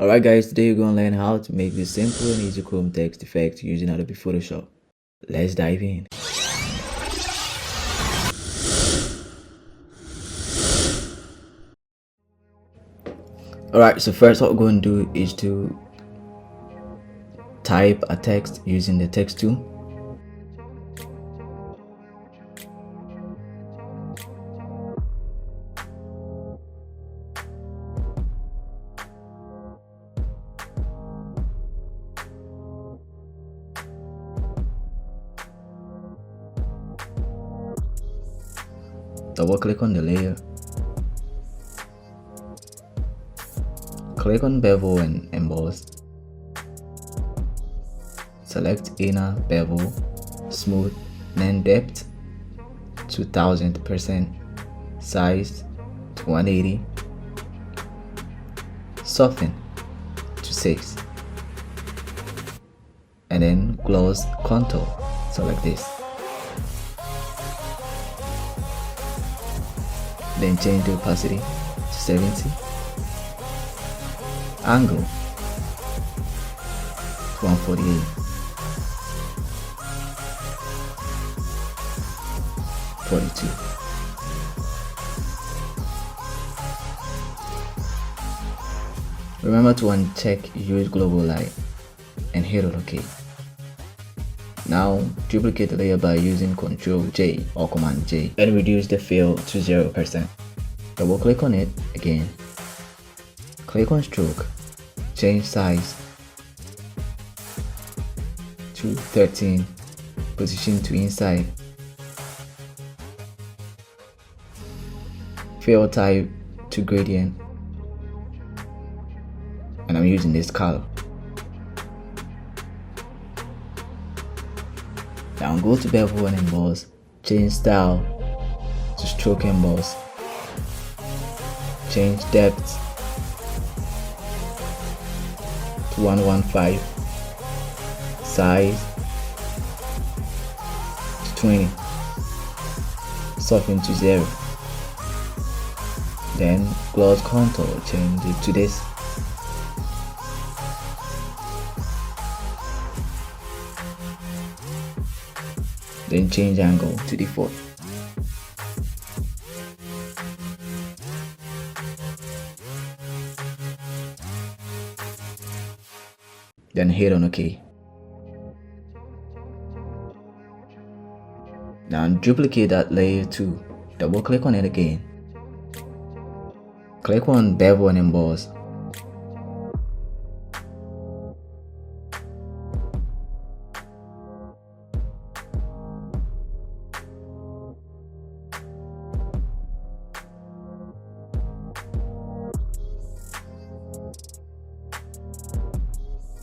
Alright guys, today you're going to learn how to make this simple and easy Chrome text effect using Adobe Photoshop. Let's dive in. Alright, so first what we're going to do is to type a text using the text tool. Double click on the layer, click on bevel and emboss, select inner bevel, smooth, then depth 2000%, size to 180, soften to 6, and then gloss contour, select this. Then change the opacity to 70, angle to 148, 42. Remember to uncheck use global light and hit on OK. Now duplicate the layer by using Ctrl J or Command J and reduce the fill to 0%. Double click on it again. Click on stroke, change size to 13, position to inside, fill type to gradient, and I'm using this color. Now go to bevel and emboss, change style to stroke emboss, change depth to 115, size to 20, soften to 0, then gloss contour, change it to this. Then change angle to default. Then hit on OK. Now duplicate that layer too. Double click on it again. Click on bevel and emboss.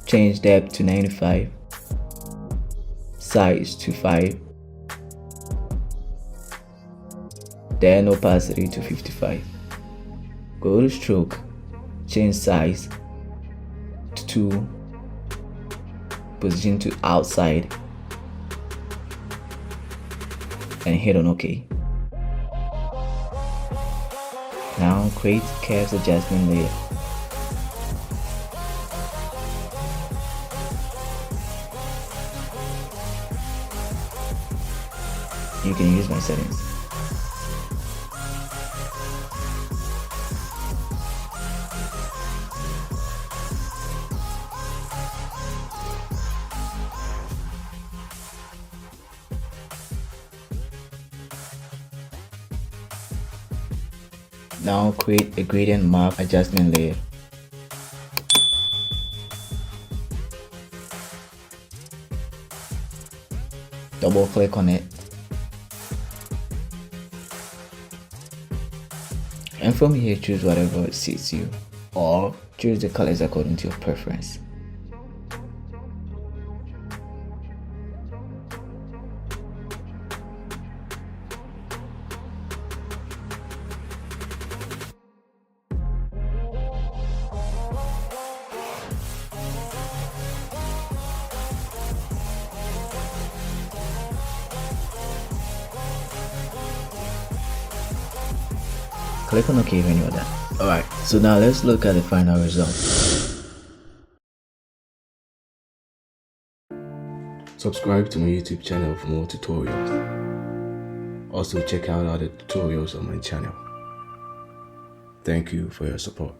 Change depth to 95, size to 5, then opacity to 55. Go to stroke, change size to 2, position to outside, and hit on OK. Now create curves adjustment layer. You can use my settings. Now create a gradient mark adjustment layer. Double click on it. And from here choose whatever suits you, or choose the colors according to your preference. Click on OK when you're done. Alright, so now let's look at the final result. Subscribe to my YouTube channel for more tutorials. Also check out other tutorials on my channel. Thank you for your support.